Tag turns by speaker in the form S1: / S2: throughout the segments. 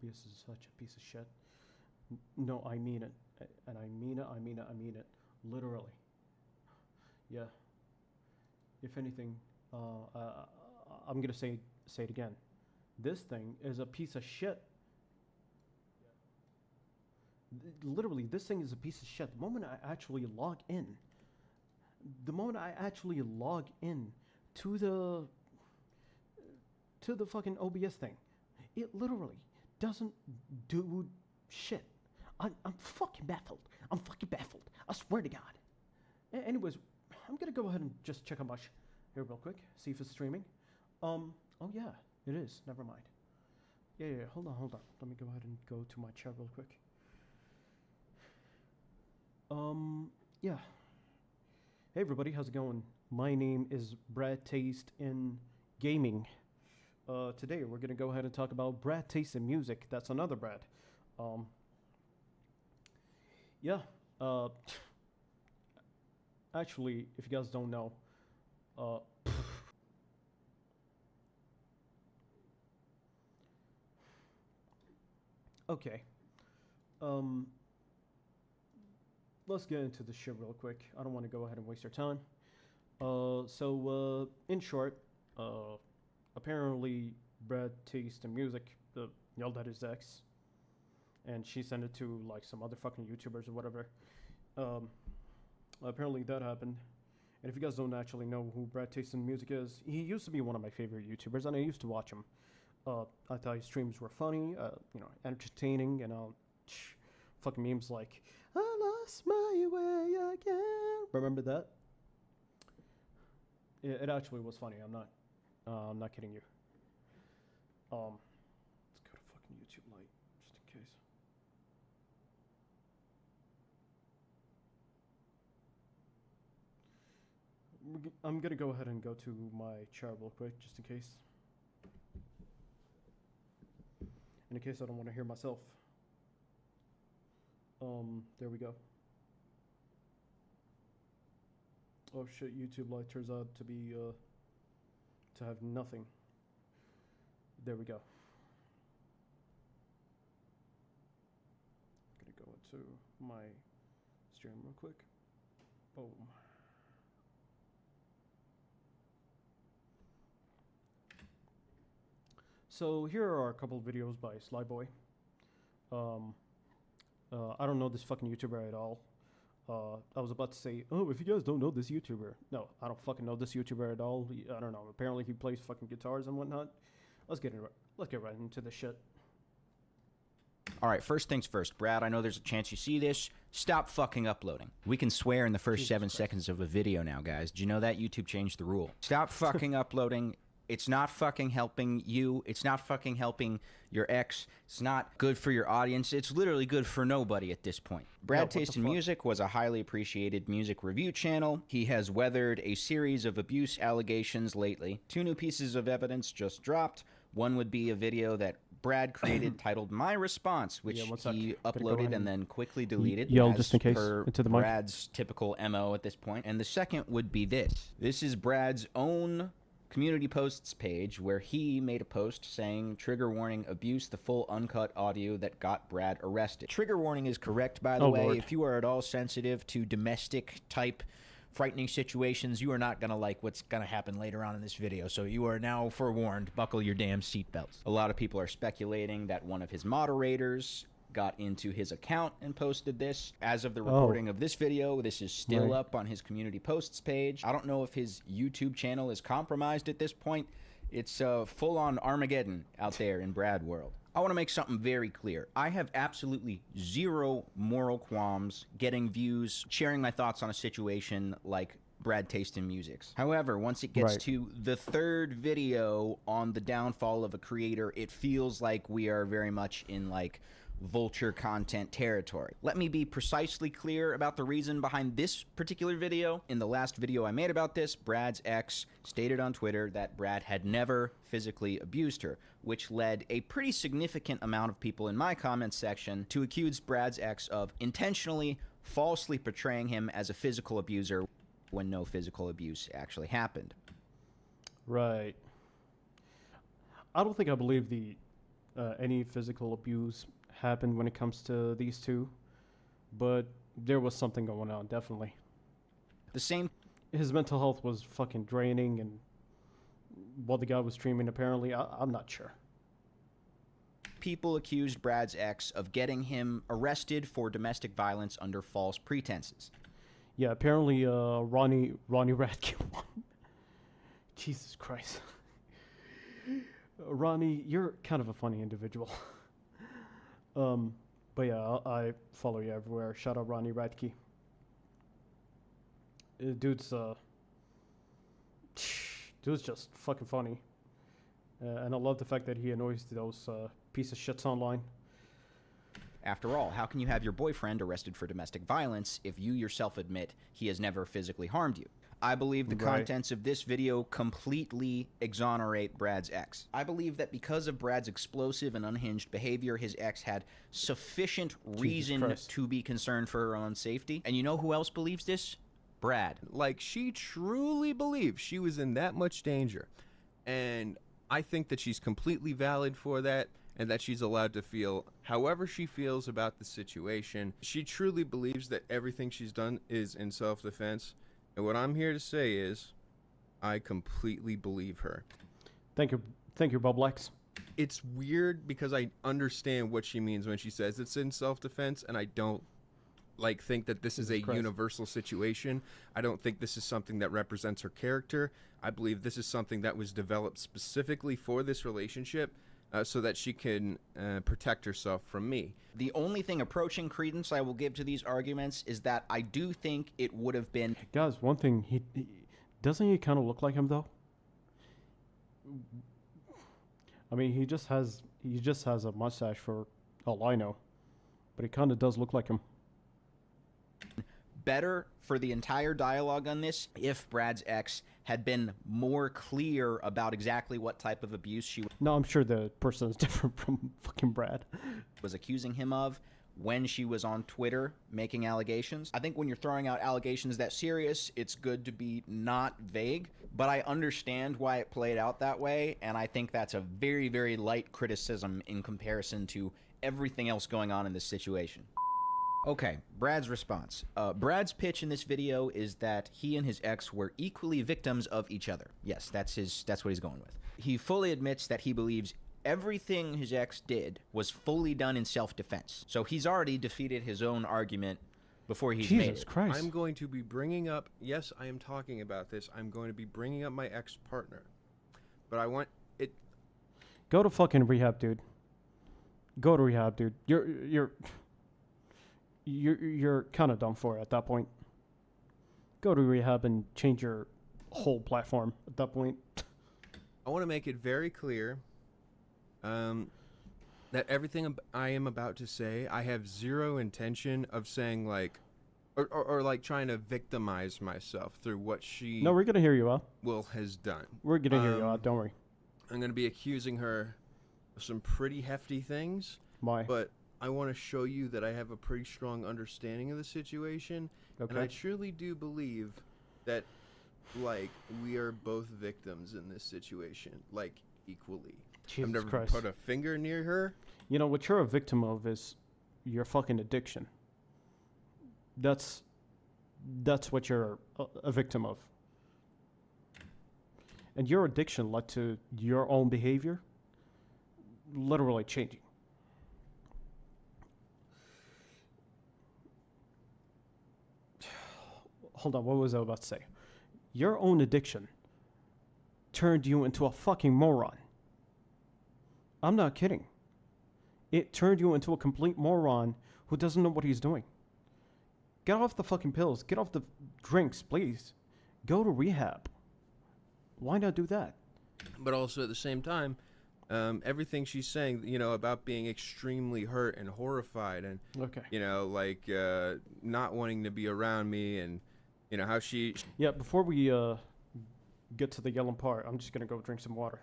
S1: OBS is such a piece of shit. No, I mean it. And I mean it. Literally. Yeah. If anything, I'm gonna say it again. This thing is a piece of shit. Literally, this thing is a piece of shit. The moment I actually log in, to the fucking OBS thing, it literally doesn't do shit. I'm fucking baffled. I swear to God. Anyways, I'm gonna go ahead and just check how much here real quick. See if it's streaming. Oh yeah, it is. Never mind. Yeah. Hold on. Let me go ahead and go to my chat real quick. Yeah. Hey everybody, how's it going? My name is Brad Taste in Gaming. Today we're gonna go ahead and talk about Brad Taste in Music. That's another Brad. Yeah. Actually, if you guys don't know, okay. Let's get into the shit real quick. I don't want to go ahead and waste your time. In short, apparently Brad Taste in Music yelled at his ex, and she sent it to like some other fucking YouTubers or whatever. Apparently that happened. And if you guys don't actually know who Brad Taste in Music is, he used to be one of my favorite YouTubers, and I used to watch him. I thought his streams were funny, entertaining, and fucking memes like, I lost my way again. Remember that? It actually was funny. I'm not kidding you. Let's go to fucking YouTube Lite, just in case. I'm gonna go ahead and go to my chat real quick, just in case. In case I don't want to hear myself. There we go. Oh shit, YouTube Lite turns out to be, to have nothing. There we go. I'm gonna go into my stream real quick. Boom. So here are a couple of videos by Slyboy. I don't know this fucking YouTuber at all. I was about to say, oh, if you guys don't know this YouTuber. No, I don't fucking know this YouTuber at all. I don't know. Apparently he plays fucking guitars and whatnot. Let's get right into the shit.
S2: All right, first things first. Brad, I know there's a chance you see this. Stop fucking uploading. We can swear in the first 7 seconds of a video now, guys. Did you know that? YouTube changed the rule. Stop fucking uploading. It's not fucking helping you. It's not fucking helping your ex. It's not good for your audience. It's literally good for nobody at this point. Brad Taste in Music was a highly appreciated music review channel. He has weathered a series of abuse allegations lately. 2 new pieces of evidence just dropped. One would be a video that Brad created titled My Response, which he uploaded and then quickly deleted.
S1: Yell just in case into the mic.
S2: Brad's typical MO at this point. And the second would be this. This is Brad's own community posts page where he made a post saying, trigger warning, abuse, the full uncut audio that got Brad arrested. Trigger warning is correct, by the way.
S1: Lord.
S2: If you are at all sensitive to domestic type frightening situations, you are not going to like what's going to happen later on in this video. So you are now forewarned. Buckle your damn seatbelts. A lot of people are speculating that one of his moderators got into his account and posted this. As of the recording of this video, this is still up on his community posts page. I don't know if his YouTube channel is compromised at this point. It's full-on Armageddon out there in Brad world. I want to make something very clear. I have absolutely zero moral qualms getting views, sharing my thoughts on a situation like Brad Taste in Music's. However, once it gets to the 3rd video on the downfall of a creator, it feels like we are very much in like vulture content territory. Let me be precisely clear about the reason behind this particular video. In the last video I made about this, Brad's ex stated on Twitter that Brad had never physically abused her, which led a pretty significant amount of people in my comments section to accuse Brad's ex of intentionally, falsely portraying him as a physical abuser when no physical abuse actually happened.
S1: Right. I don't think I believe the any physical abuse happened when it comes to these two, but there was something going on, definitely.
S2: The same
S1: His mental health was fucking draining, and what the guy was streaming, apparently, I'm not sure.
S2: people accused Brad's ex of getting him arrested for domestic violence under false pretenses.
S1: Yeah, apparently, Ronnie Radke won. Jesus Christ. Ronnie, you're kind of a funny individual. But yeah, I follow you everywhere. Shout out Ronnie Radke. Dude's just fucking funny. And I love the fact that he annoys those piece of shits online.
S2: After all, how can you have your boyfriend arrested for domestic violence if you yourself admit he has never physically harmed you? I believe the contents of this video completely exonerate Brad's ex. I believe that because of Brad's explosive and unhinged behavior, his ex had sufficient reason to be concerned for her own safety. And you know who else believes this? Brad.
S3: Like, she truly believes she was in that much danger. And I think that she's completely valid for that, and that she's allowed to feel however she feels about the situation. She truly believes that everything she's done is in self-defense. And what I'm here to say is, I completely believe her.
S1: Thank you, Bob Lex.
S3: It's weird because I understand what she means when she says it's in self-defense, and I don't think that this is a universal situation. I don't think this is something that represents her character. I believe this is something that was developed specifically for this relationship, so that she can protect herself from me.
S2: The only thing approaching credence I will give to these arguments is that I do think it would have been...
S1: Guys, one thing, he doesn't he kind of look like him, though? I mean, he just has a mustache for all I know, but he kind of does look like him.
S2: Better for the entire dialogue on this if Brad's ex had been more clear about exactly what type of abuse she
S1: No, I'm sure the person is different from fucking Brad.
S2: was accusing him of when she was on Twitter making allegations. I think when you're throwing out allegations that serious, it's good to be not vague, but I understand why it played out that way, and I think that's a very, very light criticism in comparison to everything else going on in this situation. Okay, Brad's response. Brad's pitch in this video is that he and his ex were equally victims of each other. Yes, that's what he's going with. He fully admits that he believes everything his ex did was fully done in self-defense. So he's already defeated his own argument before he's made it.
S1: Jesus Christ.
S3: I'm going to be bringing up, yes, I am talking about this, I'm going to be bringing up my ex-partner. But I want it...
S1: Go to fucking rehab, dude. Go to rehab, dude. You're kind of done for it at that point. Go to rehab and change your whole platform at that point.
S3: I want to make it very clear that everything I am about to say, I have zero intention of saying or trying to victimize myself through what she...
S1: No, we're going to hear you out.
S3: has done.
S1: We're going to hear you out, don't worry.
S3: I'm going to be accusing her of some pretty hefty things.
S1: Why?
S3: But I want to show you that I have a pretty strong understanding of the situation.
S1: Okay.
S3: And I truly do believe that, we are both victims in this situation, equally.
S1: Jesus
S3: I've never
S1: Christ.
S3: put a finger near her.
S1: You know, what you're a victim of is your fucking addiction. That's what you're a victim of. And your addiction led to your own behavior literally changing. Hold on, what was I about to say? Your own addiction turned you into a fucking moron. I'm not kidding. It turned you into a complete moron who doesn't know what he's doing. Get off the fucking pills. Get off the drinks, please. Go to rehab. Why not do that?
S3: But also at the same time, everything she's saying, about being extremely hurt and horrified and, not wanting to be around me and, how she...
S1: Yeah, before we get to the yelling part, I'm just going to go drink some water.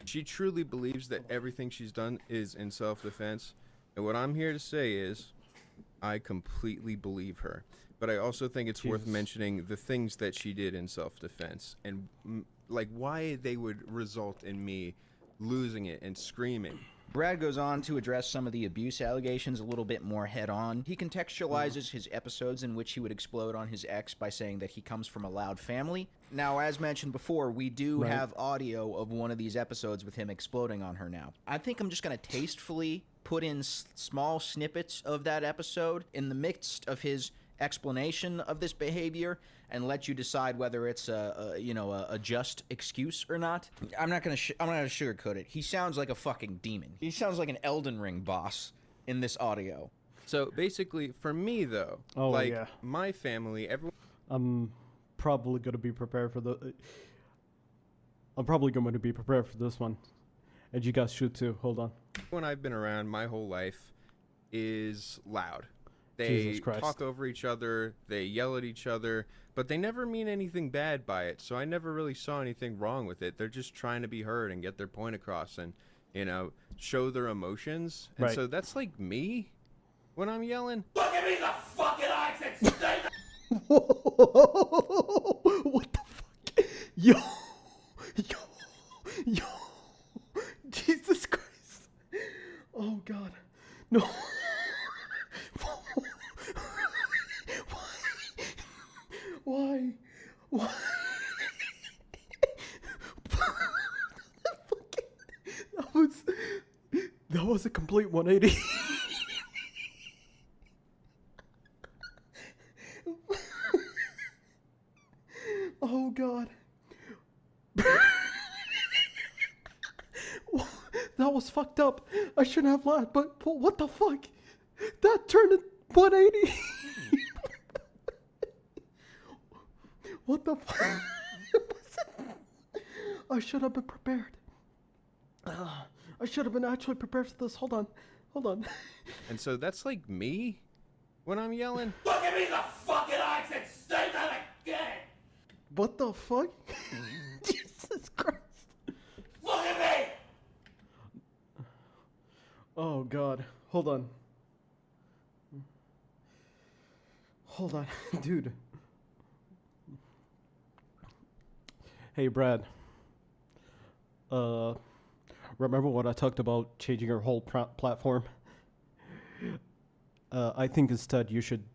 S3: She truly believes that everything she's done is in self-defense. And what I'm here to say is, I completely believe her. But I also think it's worth mentioning the things that she did in self-defense and like why they would result in me losing it and screaming.
S2: Brad goes on to address some of the abuse allegations a little bit more head-on. He contextualizes his episodes in which he would explode on his ex by saying that he comes from a loud family. Now, as mentioned before, we do have audio of one of these episodes with him exploding on her now. I think I'm just going to tastefully put in small snippets of that episode in the midst of his explanation of this behavior and let you decide whether it's a just excuse or not. I'm not gonna sugarcoat it. He sounds like a fucking demon. He sounds like an Elden Ring boss in this audio.
S3: So basically, for me though, my family, everyone.
S1: I'm probably going to be prepared for I'm probably going to be prepared for this one, and you guys should too. Hold on.
S3: When I've been around my whole life is loud. They talk over each other, they yell at each other, but they never mean anything bad by it, so I never really saw anything wrong with it. They're just trying to be heard and get their point across and, show their emotions. And so that's like me when I'm yelling. Look at me in the fucking eyes and say
S1: What the fuck? Yo. Jesus Christ. Oh, God. No. Why? That was a complete 180. Oh, God. That was fucked up. I shouldn't have laughed, but what the fuck? That turned it 180. What the fuck? I should have been prepared. I should have been actually prepared for this. Hold on.
S3: And so that's like me when I'm yelling.
S4: Look at me in the fucking eyes and say that again!
S1: What the fuck? Jesus Christ.
S4: Look at me!
S1: Oh, God. Hold on. Dude. Hey, Brad. Remember when I talked about changing your whole platform? I think instead you should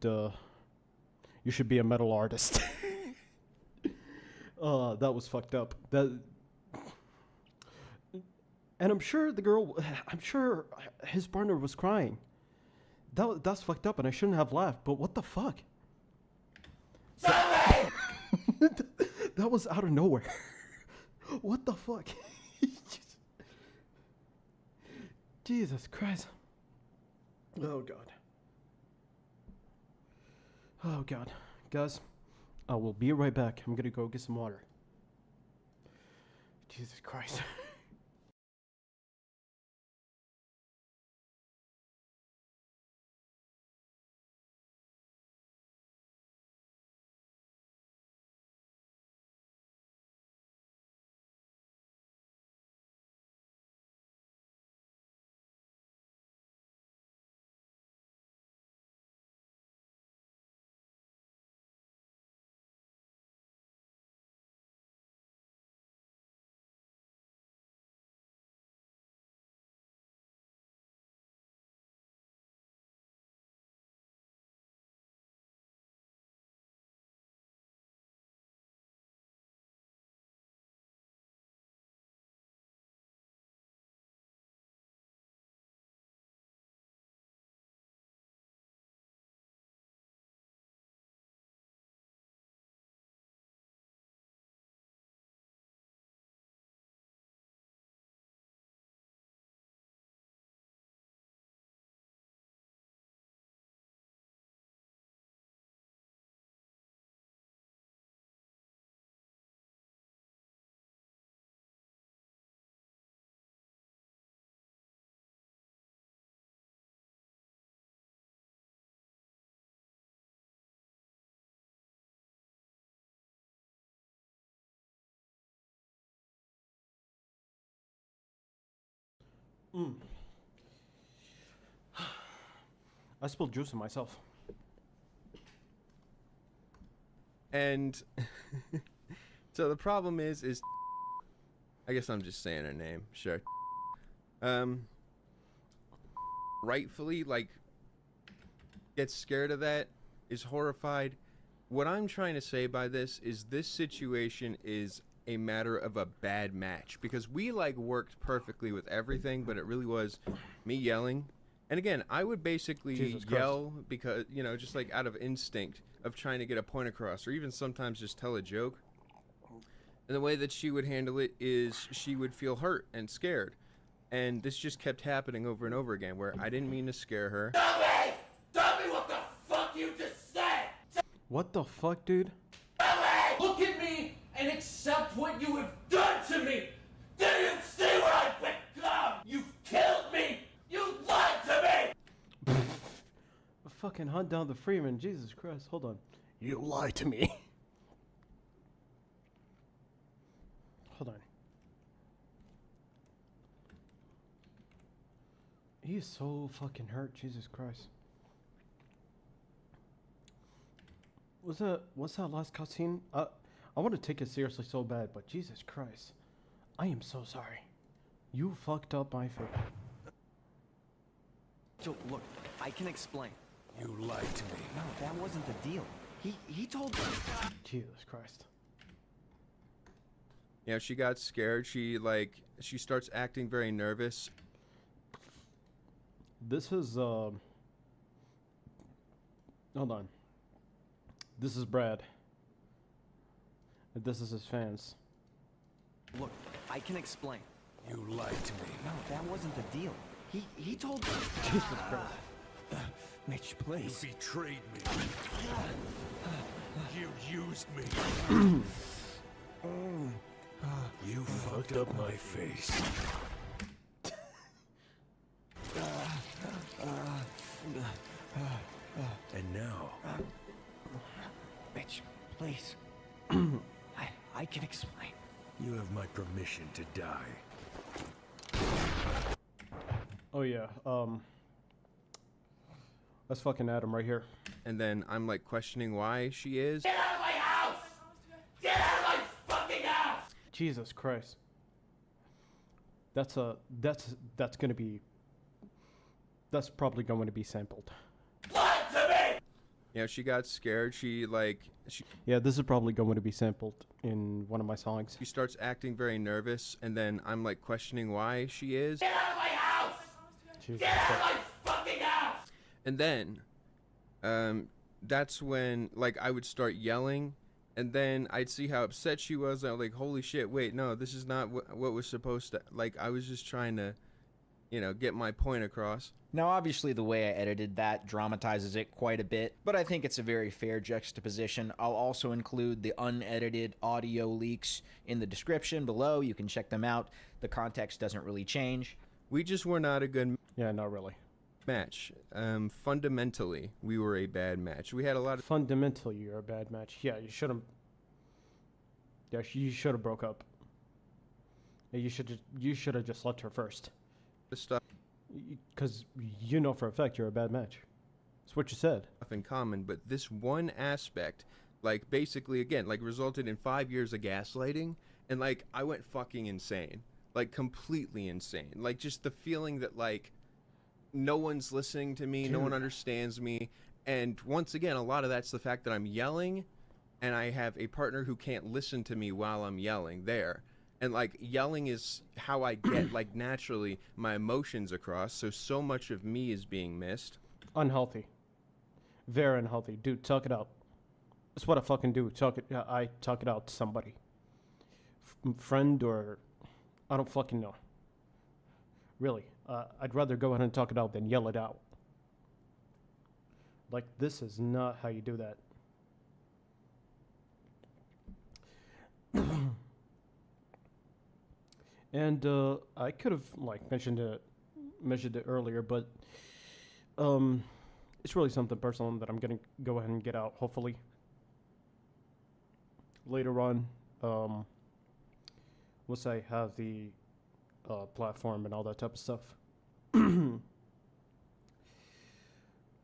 S1: be a metal artist. That was fucked up. And I'm sure his partner was crying. That's fucked up, and I shouldn't have laughed. But what the fuck? That was out of nowhere. What the fuck? Jesus Christ. Oh, God. Guys, I will be right back. I'm gonna go get some water. Jesus Christ. I spilled juice on myself.
S3: And so the problem is I guess I'm just saying her name. Sure. Rightfully, like, gets scared of that, is horrified. What I'm trying to say by this situation is a matter of a bad match, because we like worked perfectly with everything, but it really was me yelling. And again, I would basically yell because, you know, just like out of instinct of trying to get a point across, or even sometimes just tell a joke. And the way that she would handle it is she would feel hurt and scared. And this just kept happening over and over again, where I didn't mean to scare her.
S4: Tell me what the fuck you just said!
S1: What the fuck, dude?
S4: Look at me and accept what you have done to me! Do you see what I've become? You've killed me! You lied to me!
S1: Fucking hunt down the Freeman. Jesus Christ, hold on. You lied to me. Hold on. He's so fucking hurt. Jesus Christ. What's that last cutscene? I want to take it seriously so bad, but Jesus Christ. I am so sorry. You fucked up my face.
S5: So, look, I can explain.
S6: You lied to me.
S5: No, that wasn't the deal. He told me.
S1: Jesus Christ.
S3: You know, she got scared. She starts acting very nervous.
S1: This is, hold on. This is Brad. And this is his fans.
S5: Look, I can explain.
S6: You lied to me.
S5: No, that wasn't the deal. He told me.
S1: Jesus Christ.
S5: Mitch,
S6: You
S5: please.
S6: betrayed me. You used me. You fucked up my face. And now,
S5: Mitch, please. I can explain.
S6: you have my permission to die.
S1: Oh yeah, that's fucking Adam right here.
S3: And then I'm like questioning why she is.
S4: Get out of my house! Get out of my fucking house!
S1: Jesus Christ. That's probably going to be sampled.
S4: Lied to me!
S3: You know, she got scared. She
S1: Yeah, this is probably going to be sampled in one of my songs.
S3: starts acting very nervous, and then I'm like questioning why she is.
S4: Get out of my house!
S1: Jesus
S4: Get out of
S1: Christ.
S4: my fucking house!
S3: And then that's when like I would start yelling, and then I'd see how upset she was. I was like, holy shit, wait, no, this is not what was supposed to, like, I was just trying to, you know, get my point across.
S2: Now, obviously, the way I edited that dramatizes it quite a bit, but I think it's a very fair juxtaposition. I'll also include the unedited audio leaks in the description below. You can check them out. The context doesn't really change.
S3: We just were not a good
S1: Yeah, not really.
S3: match. Fundamentally, we were a bad match. We had a lot of
S1: Fundamentally, you're a bad match. Yeah, you shouldn't. Yeah, you should have broke up. Yeah, you should have just left her first.
S3: stuff
S1: Because you know for a fact you're a bad match. That's what you said.
S3: in common, but this one aspect, like, basically, again, like, resulted in 5 years of gaslighting, and, like, I went fucking insane. Like, completely insane. Like, just the feeling that, like, no one's listening to me, no one understands me, and once again, a lot of that's the fact that I'm yelling, and I have a partner who can't listen to me while I'm yelling there. And, like, yelling is how I get, like, naturally my emotions across, so much of me is being missed.
S1: Unhealthy. Very unhealthy. Dude, talk it out. That's what I fucking do. I talk it out to somebody. Friend or... I don't fucking know. Really. I'd rather go ahead and talk it out than yell it out. Like, this is not how you do that. And I could have like mentioned it earlier, but it's really something personal that I'm gonna go ahead and get out hopefully later on. Once I have the platform and all that type of stuff.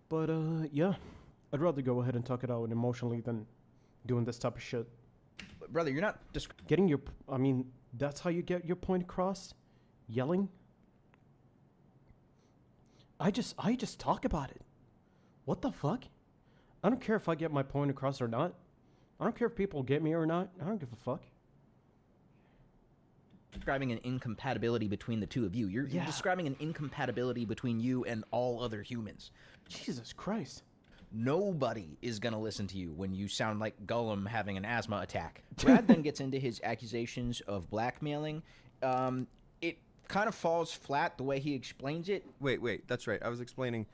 S1: But, yeah. I'd rather go ahead and talk it out emotionally than doing this type of shit.
S2: Brother, you're not
S1: Getting your... I mean, that's how you get your point across? Yelling? I just talk about it. What the fuck? I don't care if I get my point across or not. I don't care if people get me or not. I don't give a fuck.
S2: describing an incompatibility between the two of you. You're describing an incompatibility between you and all other humans.
S1: Jesus Christ.
S2: Nobody is going to listen to you when you sound like Gollum having an asthma attack. Brad then gets into his accusations of blackmailing. It kind of falls flat the way he explains it.
S3: Wait, that's right. I was explaining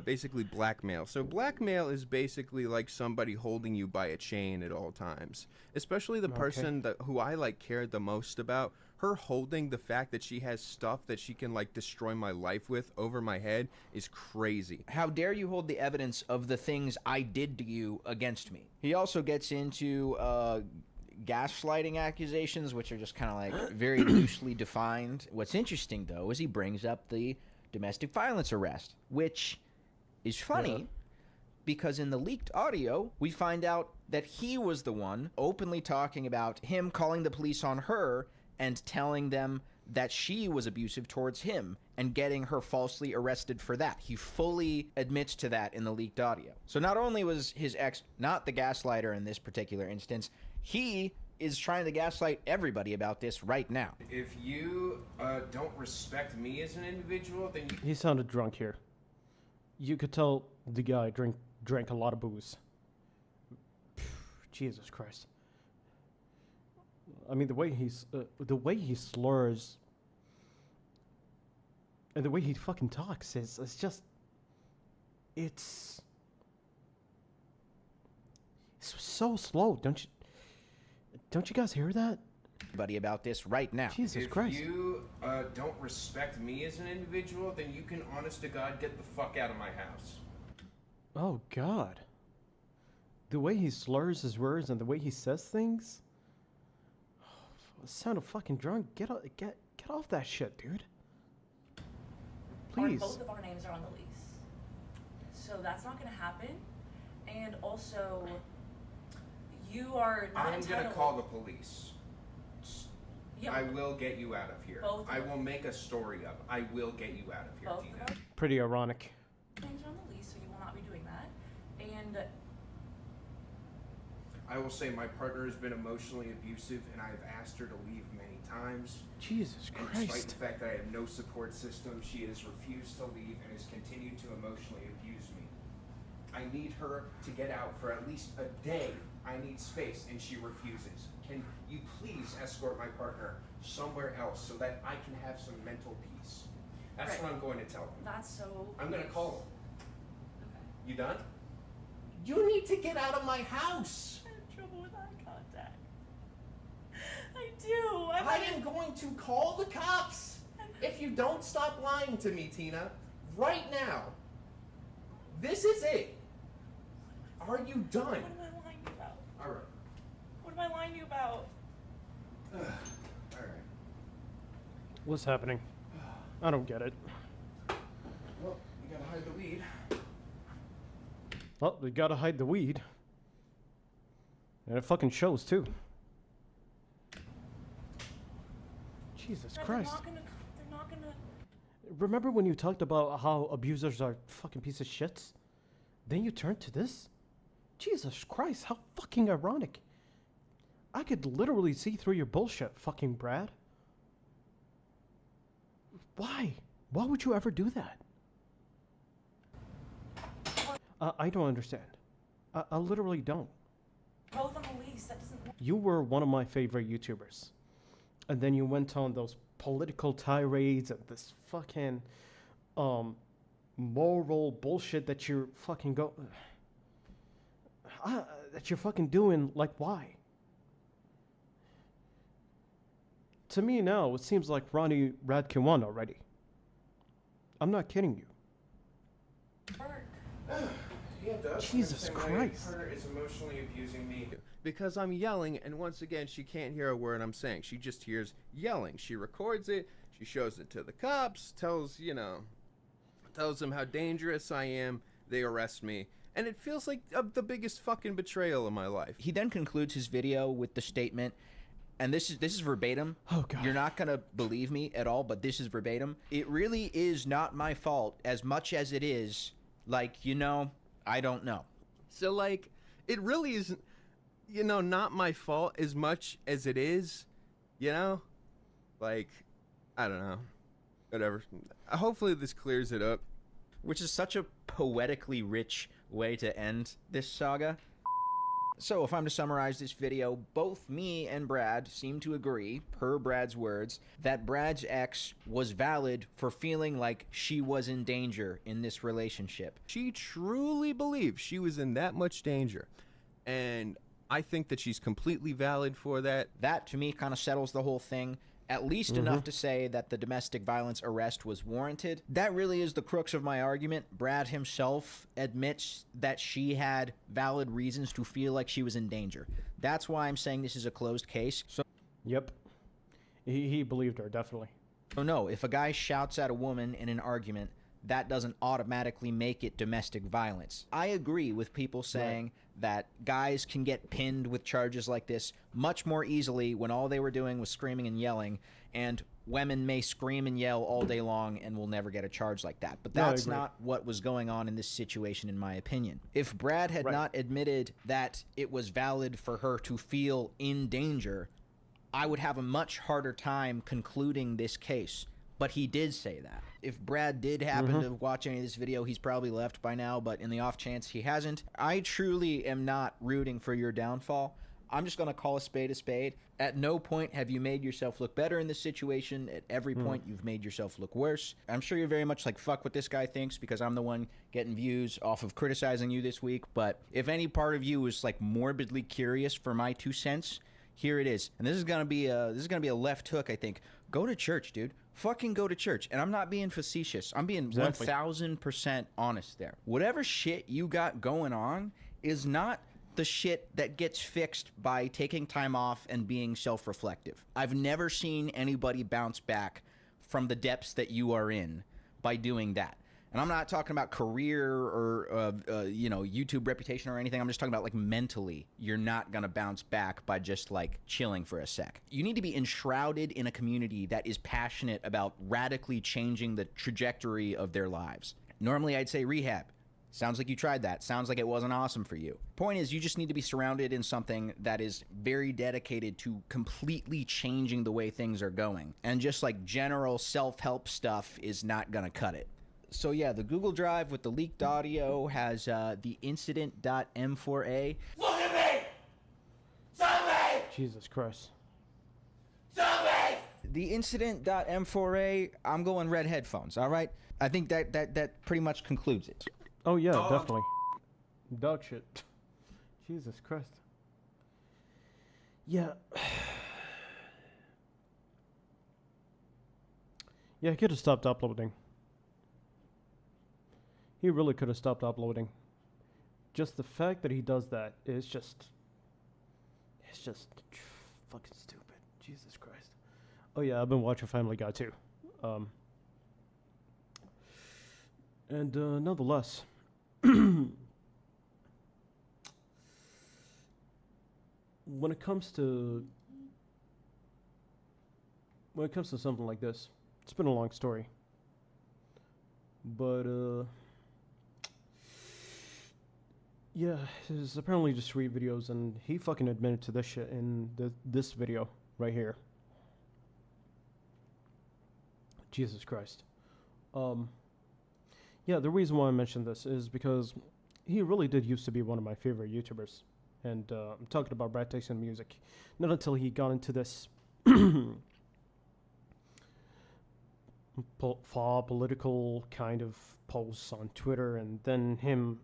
S3: basically blackmail. So blackmail is basically like somebody holding you by a chain at all times. Especially the person who I like cared the most about. Her holding the fact that she has stuff that she can like destroy my life with over my head is crazy.
S2: How dare you hold the evidence of the things I did to you against me? He also gets into gaslighting accusations, which are just kind of like very loosely defined. What's interesting though is he brings up the domestic violence arrest, which is funny because in the leaked audio we find out that he was the one openly talking about him calling the police on her and telling them that she was abusive towards him and getting her falsely arrested for that. He fully admits to that in the leaked audio. So not only was his ex not the gaslighter in this particular instance, he is trying to gaslight everybody about this right now.
S3: If you don't respect me as an individual, then you...
S1: He sounded drunk here. You could tell the guy drank a lot of booze. Jesus Christ. I mean, the way he slurs and the way he fucking talks is it's so slow. Don't you guys hear that?
S2: Everybody about this right now.
S1: Jesus Christ.
S3: If you don't respect me as an individual, then you can, honest to God, get the fuck out of my house.
S1: Oh God. The way he slurs his words and the way he says things. Sound of fucking drunk. Get off that shit, dude. Please.
S7: Both of our names are on the lease, so that's not going to happen. And also, you are not
S3: I'm
S7: entitled.
S3: gonna call the police.
S7: Yeah,
S3: I will get you out of here.
S7: Both
S3: I
S7: of
S3: will make a story up. I will get you out of here,
S7: both
S3: Tina.
S7: of our
S1: Pretty ironic.
S7: names are on the lease, so you will not be doing that. And
S3: I will say my partner has been emotionally abusive, and I've asked her to leave many times.
S1: Jesus
S3: And despite
S1: Christ.
S3: the fact that I have no support system, she has refused to leave and has continued to emotionally abuse me. I need her to get out for at least a day. I need space, and she refuses. Can you please escort my partner somewhere else so that I can have some mental peace? That's
S7: Right.
S3: what I'm going to tell him.
S7: that's so.
S3: I'm going to call him.
S7: Okay.
S3: You done? You need to get out of my house.
S7: I have trouble with eye contact. I do.
S3: I am going to call the cops if you don't stop lying to me, Tina. Right now. This is it. Are you done?
S7: What am I lying to you about?
S3: All right.
S7: What am I lying to you about?
S3: All right.
S1: What's happening? I don't get it.
S3: Well, you gotta hide the weed.
S1: Well, we gotta hide the weed. And it fucking shows, too. Jesus
S7: Fred,
S1: Christ.
S7: They're not gonna.
S1: Remember when you talked about how abusers are fucking piece of shits? Then you turned to this? Jesus Christ, how fucking ironic. I could literally see through your bullshit, fucking Brad. Why? Why would you ever do that? I don't understand. I literally don't.
S7: Both on the lease. That doesn't.
S1: You were one of my favorite YouTubers. And then you went on those political tirades and this fucking moral bullshit that you're fucking that you're fucking doing. Like, why? To me now, it seems like Ronnie Radkin won already. I'm not kidding you.
S7: Work.
S3: Yeah, it does.
S1: Jesus Christ.
S3: My partner is emotionally abusing me. Because I'm yelling, and once again, she can't hear a word I'm saying. She just hears yelling. She records it. She shows it to the cops. Tells them how dangerous I am. they arrest me, and it feels like the biggest fucking betrayal of my life.
S2: He then concludes his video with the statement, and this is verbatim.
S1: Oh, God.
S2: You're not gonna believe me at all, but this is verbatim. It really is not my fault as much as it is, like, you know, I don't know.
S3: So, like, it really isn't, you know, not my fault as much as it is, you know? Like, I don't know. Whatever. Hopefully this clears it up.
S2: Which is such a poetically rich way to end this saga. So if I'm to summarize this video, both me and Brad seem to agree, per Brad's words, that Brad's ex was valid for feeling like she was in danger in this relationship.
S3: She truly believes she was in that much danger. And I think that she's completely valid for that.
S2: That, to me, kind of settles the whole thing. At least enough to say that the domestic violence arrest was warranted. That really is the crux of my argument. Brad himself admits that she had valid reasons to feel like she was in danger. That's why I'm saying this is a closed case. So,
S1: Yep. He believed her, definitely.
S2: no, if a guy shouts at a woman in an argument, that doesn't automatically make it domestic violence. I agree with people saying that guys can get pinned with charges like this much more easily when all they were doing was screaming and yelling, and women may scream and yell all day long and will never get a charge like that. But that's not what was going on in this situation, in my opinion. If Brad had not admitted that it was valid for her to feel in danger, I would have a much harder time concluding this case. But he did say that. If Brad did happen to watch any of this video, he's probably left by now, but in the off chance he hasn't, I truly am not rooting for your downfall. I'm just going to call a spade a spade. At no point have you made yourself look better in this situation. At every point, you've made yourself look worse. I'm sure you're very much like, fuck what this guy thinks, because I'm the one getting views off of criticizing you this week. But if any part of you is like morbidly curious for my 2 cents, here it is. And this is gonna be a left hook, I think. Go to church, dude. Fucking go to church. And I'm not being facetious. I'm being 1000% honest there. Whatever shit you got going on is not the shit that gets fixed by taking time off and being self-reflective. I've never seen anybody bounce back from the depths that you are in by doing that. And I'm not talking about career or, you know, YouTube reputation or anything. I'm just talking about, like, mentally. You're not going to bounce back by just, like, chilling for a sec. You need to be enshrouded in a community that is passionate about radically changing the trajectory of their lives. Normally, I'd say rehab. Sounds like you tried that. Sounds like it wasn't awesome for you. Point is, you just need to be surrounded in something that is very dedicated to completely changing the way things are going. And just, like, general self-help stuff is not going to cut it. So yeah, the Google Drive with the leaked audio has the incident.m4a.
S4: Look at me! Tell me!
S1: Jesus Christ.
S4: Tell me!
S2: The incident.m4a, I'm going red headphones, all right? I think that pretty much concludes it.
S1: Oh, yeah, definitely. Dog shit. Jesus Christ. Yeah. Yeah, he could have stopped uploading. He really could have stopped uploading. Just the fact that he does that is just... It's just fucking stupid. Jesus Christ. Oh yeah, I've been watching Family Guy too. And nonetheless... when it comes to something like this, it's been a long story. But, yeah, there's apparently just 3 videos, and he fucking admitted to this shit in this video right here. Jesus Christ. Yeah, the reason why I mentioned this is because he really did used to be one of my favorite YouTubers. And I'm talking about Brad Tyson Music. Not until he got into this political kind of posts on Twitter, and then him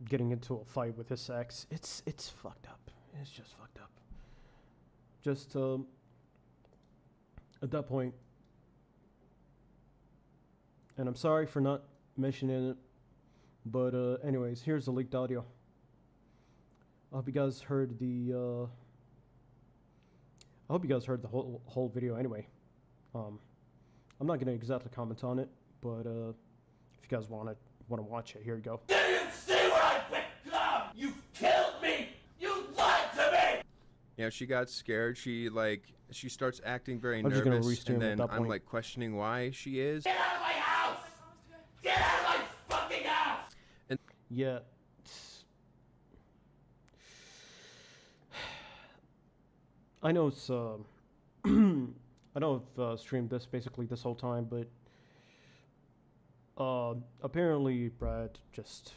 S1: getting into a fight with his ex. It's fucked up. It's just fucked up. Just at that point, and I'm sorry for not mentioning it, but anyways, here's the leaked audio. I hope you guys heard the whole video anyway. I'm not gonna exactly comment on it, but if If you guys want to watch it, here you go.
S4: Do you see what I've become? You've killed me! You lied to me!
S3: Yeah, she got scared. She starts acting very
S1: I'm just gonna
S3: nervous,
S1: restream
S3: and
S1: at
S3: then
S1: that
S3: I'm
S1: point.
S3: like questioning why she is.
S4: Get out of my house! Get out of my fucking house!
S1: Yeah. I know it's I know I've streamed this basically this whole time, but apparently Brad just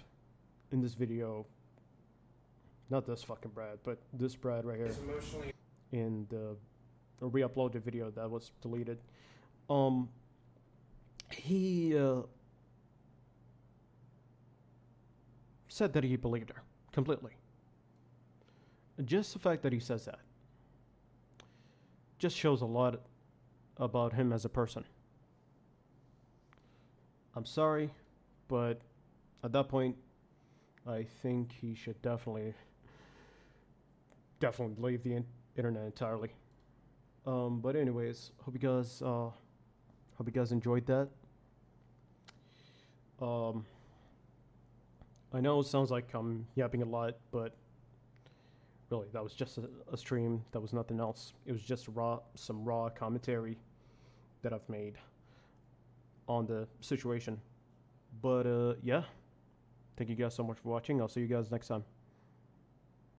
S1: in this video, not this fucking Brad, but this Brad right here, in the re-uploaded video that was deleted, he said that he believed her completely. Just the fact that he says that just shows a lot about him as a person. I'm sorry, but at that point, I think he should definitely leave the internet entirely. But anyways, hope you guys enjoyed that. I know it sounds like I'm yapping a lot, but really, that was just a stream. That was nothing else. It was just some raw commentary that I've made on the situation. But yeah, thank you guys so much for watching. I'll see you guys next time.